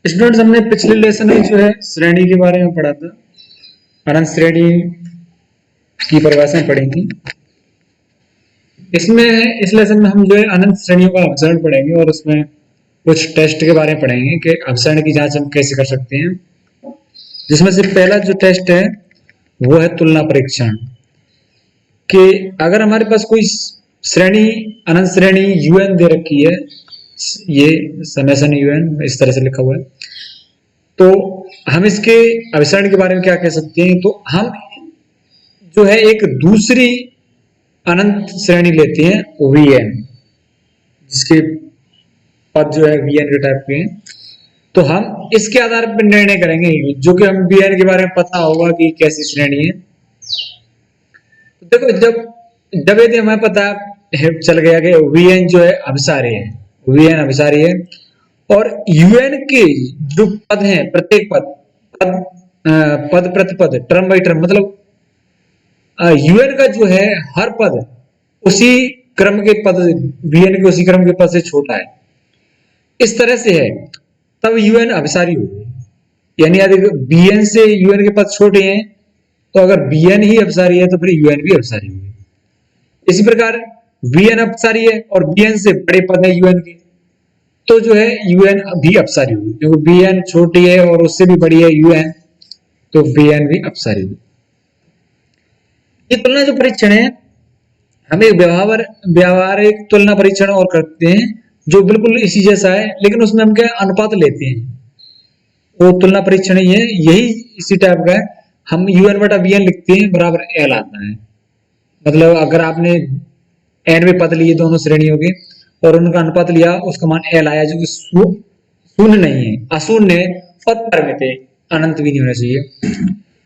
Students, हमने पिछले lesson में जो है श्रेणी के बारे में पढ़ा था। अनंत श्रेणी की परिभाषाएं पढ़ी थी। इसमें इस लेसन में हम जो है अनंत श्रेणियों का अपसरण पढ़ेंगे और उसमें कुछ टेस्ट के बारे में पढ़ेंगे कि अपसरण की जांच हम कैसे कर सकते हैं। जिसमें से पहला जो टेस्ट है वो है तुलना परीक्षण। कि अगर हमारे पास कोई श्रेणी अनंत श्रेणी यूएन दे रखी है, ये समेशन यूएन इस तरह से लिखा हुआ है, तो हम इसके अभिसरण के बारे में क्या कह सकते हैं। तो हम जो है एक दूसरी अनंत श्रेणी लेते हैं वीएन, जिसके पद जो है वीएन के टाइप के हैं। तो हम इसके आधार पर निर्णय करेंगे, जो कि हम वीएन के बारे में पता होगा कि कैसी श्रेणी है। तो देखो, जब यदि हमें पता चल गया कि वीएन जो है अभिसारी है, वीएन अभिसारी है, और यूएन के जो पद हैं, प्रत्येक पद प्रतिपद, टर्म बाई टर्म, मतलब यूएन का जो है हर पद उसी क्रम के पद, वीएन के उसी क्रम के पद से छोटा है, इस तरह से है, तब यूएन अभिसारी होगी। यानी यदि बीएन से यूएन के पद छोटे हैं, तो अगर बीएन ही अभिसारी है तो फिर यूएन भी अभिसारी होगी। इसी प्रकार वीएन अभिसारी है और बीएन से बड़े पद है यूएन के, तो जो है यूएन भी अपसारी होगी, क्योंकि बीएन छोटी है और उससे भी बड़ी है यूएन, तो बीएन भी अपसारी होगी। ये तुलना जो परीक्षण है, हम एक व्यवहारिक तुलना परीक्षण और करते हैं जो बिल्कुल इसी जैसा है, लेकिन उसमें हम क्या अनुपात लेते हैं। वो तुलना परीक्षण ही है, यही इसी टाइप का है। हम यूएन बटा बीएन लिखते हैं बराबर एल आता है। मतलब अगर आपने एनवे पद लिए दोनों श्रेणियों के और उनका अनुपात लिया, उसका मान एल आया, जो कि शून्य नहीं है, अशून्य है और परिमित है, अनंत भी नहीं होना चाहिए।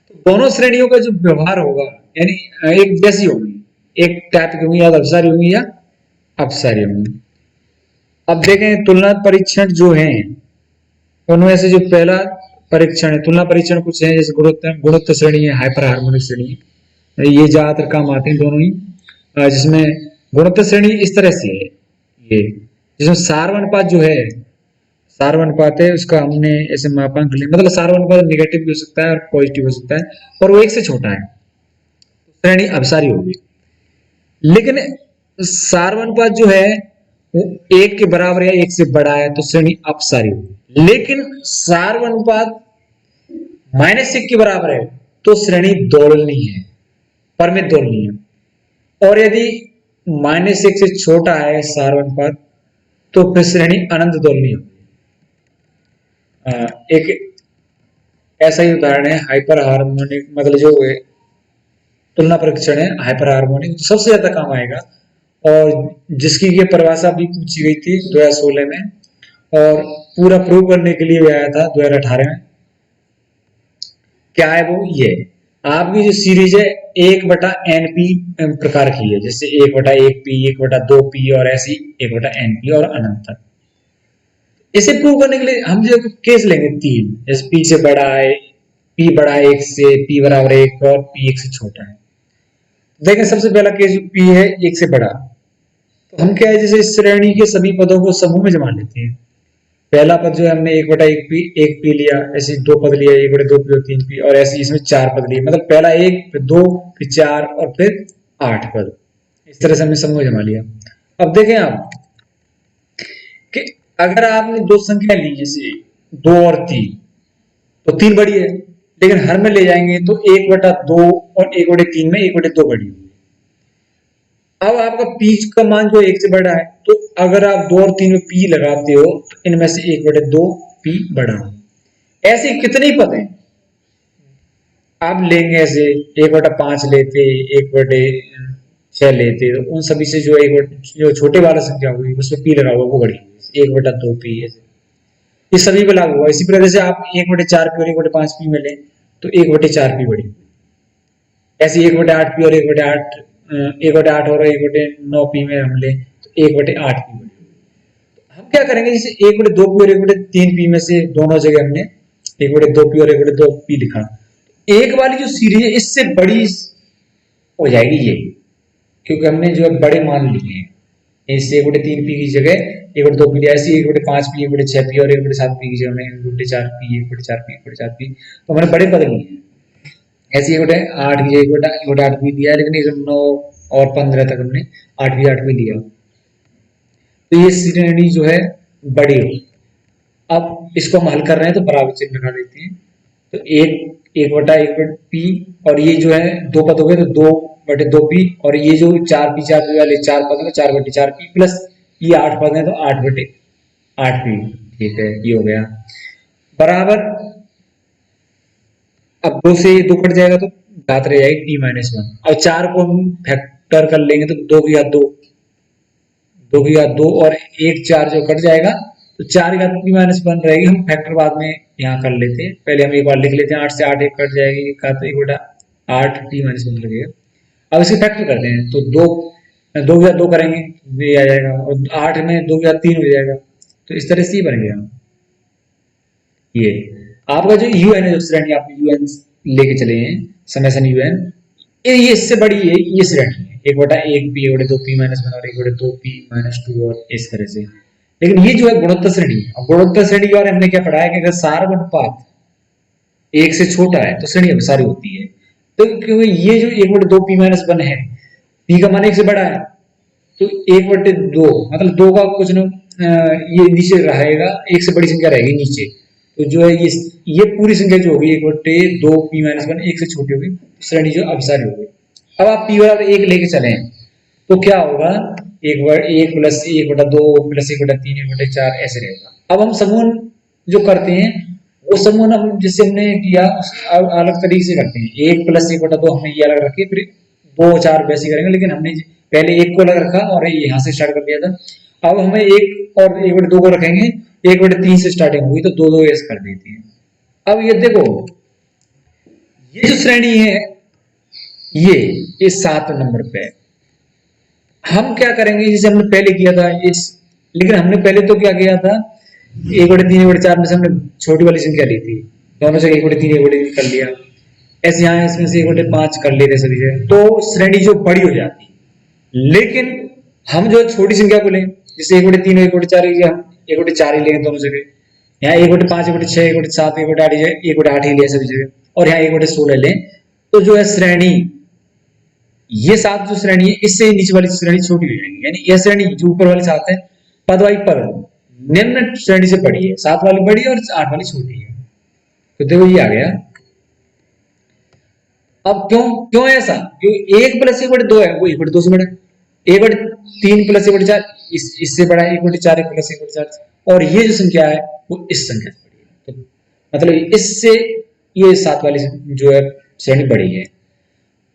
तो दोनों श्रेणियों का जो व्यवहार होगा, यानी एक जैसी होगी, एक टाइप की होंगी, या अभिसारी होंगी या अपसारी होंगी। अब देखें तुलना परीक्षण जो है, उनमें से जो पहला परीक्षण है, तुलना परीक्षण कुछ है जैसे गुणोत्तर श्रेणी है, हाइपर हार्मोनिक श्रेणी है, ये ज्यादातर काम आते हैं दोनों ही। जिसमें गुणोत्तर श्रेणी इस तरह से है, ये जिसमें सार्वनुपात जो है, सार्वनुपात है, उसका हमने ऐसे मापांक लिया, मतलब सार्वनुपात नेगेटिव भी हो सकता है और पॉजिटिव हो सकता है, और वो एक से छोटा है, श्रेणी अभिसारी होगी। लेकिन सार्वनुपात जो है वो एक के बराबर या एक से बड़ा है, तो श्रेणी अपसारी होगी। लेकिन सार्वनुपात -1 के बराबर है, तो श्रेणी दोलनीय है, परिमित दोलनीय है। और यदि -1 से छोटा है सार्वनुपात, तो फिर श्रेणी अनंत दोलनीय होगी। एक ऐसा ही उदाहरण है हाइपर हार्मोनिक, मतलब जो तुलना परीक्षण है हाइपर हार्मोनिक, सबसे ज्यादा काम आएगा और जिसकी ये परिभाषा भी पूछी गई थी 2016 में, और पूरा प्रूव करने के लिए भी आया था 2018 में। क्या है वो, ये आपकी जो सीरीज है 1/NP प्रकार की है, जैसे 1/1P, 1/2P और ऐसी 1/NP और अनंत तक। इसे प्रूव करने के लिए हम जो केस लेंगे 3, जैसे P से बड़ा है, P बड़ा है 1 से, P बराबर 1 और P 1 से छोटा है। देखें सबसे पहला केस जो P है 1 से बड़ा, तो हम क्या है, जैसे इस श्रेणी के सभी पदों को समूह में जमा लेते हैं। पहला पद जो है हमने 1/1P, 1P लिया, ऐसे 2 पद लिया, 1/2P और 3P, और ऐसे इसमें 4 पद लिए, मतलब पहला 1, फिर 2, फिर 4 और फिर 8 पद, इस तरह से हमने समूह जमा लिया। अब देखें आप कि अगर आपने दो संख्या ली, जैसे 2 और 3, तो 3 बड़ी है, लेकिन हर में ले जाएंगे तो 1/2 और 1/3 में 1/2 बड़ी होगी। अब आपका P का मान जो 1 से बड़ा है, तो अगर आप 2 और 3 में P लगाते हो, तो इनमें से 1/2P बड़ा हो। ऐसे कितने पद हैं आप लेंगे, ऐसे 1/5 लेते, 1/6 लेते, तो उन सभी से जो छोटे वाला संख्या होगी उसमें P लगा हुआ वो बड़ी होगी, 1/2P। ये सभी पे लागू हुआ। इसी प्रकार से आप 1/4P और 1/5P में लें तो 1/4P बड़ी, ऐसे 1/8P और 1/8 और 1/9P में हम लें तो 1/8P बड़ी। हम क्या करेंगे, जैसे 1/2P और 1/3P में से दोनों जगह हमने 1/2P और 1/2P लिखा, एक वाली जो सीरीज है इससे बड़ी हो जाएगी ये, क्योंकि हमने जो बड़े मान लिए हैं, इससे 1/3P की जगह 1 बटे 2 पी लिया, ऐसी 1 बटे 5 पी, 1 बटे 6 पी और 1 बटे 7 पी की जगह हमने 1 बटे 4 पी, 1 बटे 4 पी, 1 बटे 4 पी, तो हमने बड़े पद लिए हैं। ऐसे 1 बटे 8 की जगह 1 बटे 8 पी दिया है, लेकिन 9 और 15 तक हमने 8 भी लिया, तो ये श्रेणी जो है बड़ी हो। अब इसको हम हल कर रहे हैं तो बराबर चिन्ह लगा देते हैं, तो 1 बटा 1 बटे पी, और ये जो है 2 पद हो गए तो 2 बटे 2 पी, और ये जो 4 पी वाले 4 पद है 4 बटे 4 पी, प्लस ये 8 पद है तो 8 बटे 8 पी। ठीक है, ये हो गया बराबर। अब 2 से 2 कट जाएगा तो घात रह जाएगी टी माइनस 1, और 4 को हम फैक्टर कर लेंगे तो 2 की घात 2, 2 की घात 2 और 1 4 जो कट जाएगा तो 4 की घात टी माइनस 1 रहेगी। हम फैक्टर बाद में यहाँ कर लेते हैं, पहले हम एक बार लिख लेते हैं। 8 से 8 1 कट जाएगी, तो 1 बटा 8 टी माइनस 1 लगेगा। अब इसे फैक्टर करते हैं तो 2 की घात 2 करेंगे ये आ जाएगा, और 8 में 2 की घात 3 हो जाएगा, तो इस तरह से ही बन गया। ये आपका जो यूएन है, जो श्रेणी आप यूएन लेके चले हैं, समेसन यूएन, ये इससे बड़ी है, ये श्रेणी है 1 बटा 1 पी, 1 बटे 2 पी माइनस 1 और 1 बटे 2 पी माइनस 2 और इस तरह से। लेकिन ये जो है गुणोत्तर श्रेणी है। अब गुणोत्तर श्रेणी के बारे में हमने क्या पढ़ा है कि अगर सार अनुपात 1 से छोटा है तो श्रेणी अभिसारी होती है। तो क्योंकि ये जो 1 बटे 2 पी माइनस 1 है, पी का मान 1 से बड़ा है, तो 1 बटे 2 मतलब 2 का कुछ न ये नीचे रहेगा, 1 से बड़ी संख्या रहेगी नीचे, तो जो है ये पूरी संख्या जो होगी 1 बटे 2 पी माइनस 1 1 से छोटी होगी, श्रेणी जो अभिसारी होगी। अब आप पी बराबर 1 लेके चले तो क्या होगा, 1 प्लस 1 बटा 2 प्लस 1 बटा 3 1 बटे 4 ऐसे रहेगा। अब हम समूह जो करते हैं वो समूह हम जिससे हमने किया अलग तरीके से करते हैं। 1 प्लस 1 बटा 2 हमने ये अलग रखे, फिर 2 4 वैसे करेंगे, लेकिन हमने पहले 1 को अलग रखा और यहाँ से स्टार्ट कर दिया था। अब हमें 1 और 1 बटे 2 को रखेंगे, 1 बटे 3 से स्टार्टिंग होगी तो 2 2 ऐसे कर देते हैं। अब ये देखो, ये जो श्रेणी है ये 7 नंबर पे है। हम क्या करेंगे, जैसे हमने पहले किया था इस, लेकिन हमने पहले तो क्या किया था, 1 बटे 3 1 बटे 4 में से हमने छोटी वाली संख्या ली थी, दोनों से 1 बटे 3 1 बटे 3 कर लिया। ऐसे यहाँ इसमें से 1 बटे 5 कर लेते सभी से, तो श्रेणी जो बड़ी हो जाती है। लेकिन हम जो छोटी संख्या को लें, जैसे 1 बटे 3 1 बटे 4 हम 1 बटे 4 ही लेंगे दोनों जगह, यहाँ 1 बटे 5 1 बटे 6 1 बटे 7 1 बटे 8 1 बटे 8 ही लिया सभी जगह, और यहाँ 1 बटे 16 लें, तो जो है श्रेणी ये 7 जो श्रेणी है इससे नीचे वाली श्रेणी छोटी हो जाएगी। यानी यह श्रेणी जो ऊपर वाली 7 है पद वाई पद निम्न श्रेणी से बड़ी है, 7 वाली बड़ी है और 8 वाली छोटी है। तो देखो ये आ गया। अब क्यों ऐसा, क्योंकि 1 प्लस 1 बटे 2 है वो 1 बटे 2 से बड़ा है, 1 बटे 3 प्लस 1 बटे 4 इससे बड़ा है, 1 बटे 4 प्लस 1 बटे 4, और ये जो संख्या है वो इस संख्या से बड़ी है। तो मतलब इससे ये 7 वाली जो है श्रेणी बड़ी है।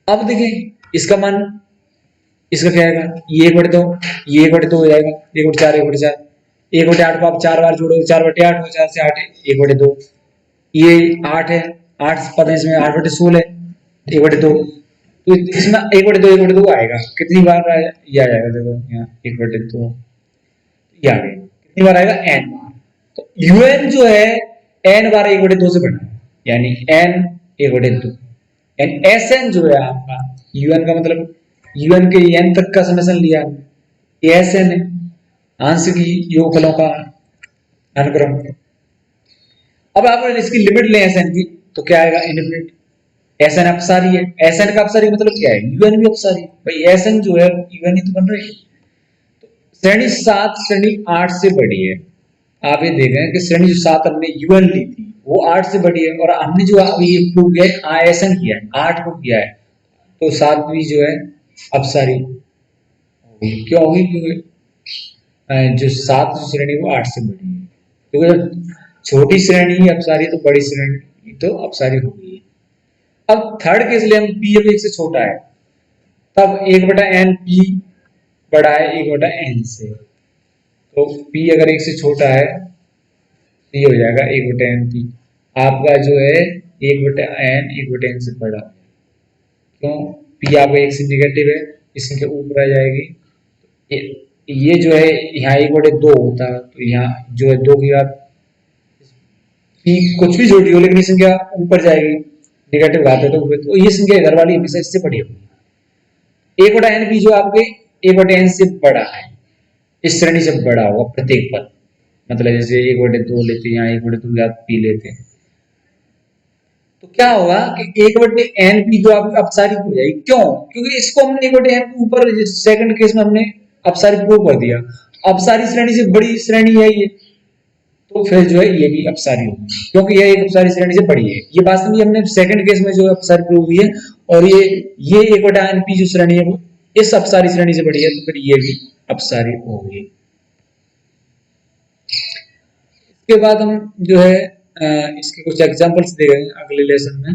अब देखिए इसका मान, इसका क्या आएगा, ये 1 बटे 2, ये 1 बटे 2 हो जाएगा, 1 बटे 4 1 बटे 4, 1 बटे 8 को आप 4 बार जोड़ो, 4 बटे 8 हो, 4 से 8 1 बटे 2, ये 8 है, 8 पद है इसमें, 8 बटे 16 1 बटे 2, तो इसमें 1 बटे 2 1 बटे 2 आएगा। कितनी बार ये आ जाएगा, देखो यहाँ 1 बटे 2 ये आ गया, कितनी बार आएगा, n बार। तो un जो है n बार 1 बटे 2 से बड़ा है, यानी n 1 बटे 2, एंड Sn जो है आपका un का मतलब un के n तक का समेशन लिया, ये Sn है, आंशिक योगफलों का अनुक्रम। अब आप इसकी लिमिट लें Sn की तो क्या आएगा, इनफिनिट। Sn अपसारी है, Sn का अपसारी मतलब क्या है, un भी अपसारी है भाई, Sn जो है un ही तो बन रही है। तो श्रेणी 7 श्रेणी 8 से बड़ी है। आप ये देख रहे हैं कि श्रेणी जो 7 हमने un ली थी वो 8 से बड़ी है, और हमने जो ये प्रूव किया है Sn किया है 8 को किया है, तो 7 भी जो है अपसारी क्यों होगी, क्योंकि जो 7 श्रेणी वो 8 से बड़ी है, क्योंकि छोटी श्रेणी ही अपसारी तो बड़ी श्रेणी तो अपसारी होगी। अब थर्ड केस लिए हम पी अब 1 से छोटा है, तब 1 बटा n पी बड़ा है 1 बटा n से, तो p अगर 1 से छोटा है तो ये हो जाएगा 1 बटा n p। आपका जो है 1 बटा n 1 बटा n से बड़ा, क्यों, p आपका 1 से निगेटिव है, इस संख्या ऊपर आ जाएगी। ये जो है यहाँ 1 बटे 2 होता, तो यहाँ जो है 2 की बात p कुछ भी छोटी हो लेकिन ये संख्या ऊपर जाएगी, निगेटिव घात है तो ये संख्या इधर वाली हमेशा इससे बड़ी होगी। 1 बटा n p जो आपके 1 बटे n से बड़ा है, इस श्रेणी से बड़ा होगा प्रत्येक पद। मतलब जैसे 1/2 लेते हैं, यहाँ 1/2 या पी लेते हैं, तो क्या होगा कि 1/n पी जो आप अपसारी हो जाएगी। क्यों? क्योंकि इसको हमने 1/n के ऊपर सेकंड केस में हमने अपसारी प्रूव कर दिया। अपसारी श्रेणी से बड़ी श्रेणी है ये, तो फिर जो है ये भी अपसारी होगी, क्योंकि ये एक अपसारी श्रेणी से बड़ी है। ये वास्तव में हमने सेकंड केस में जो अपसारी प्रूव हुई है, और ये 1/n पी जो श्रेणी है वो इस अपसारी श्रेणी से बड़ी है, तो फिर ये भी अपसारी होगी। इसके बाद हम जो है इसके कुछ एग्जांपल्स दे रहे हैं अगले लेसन में।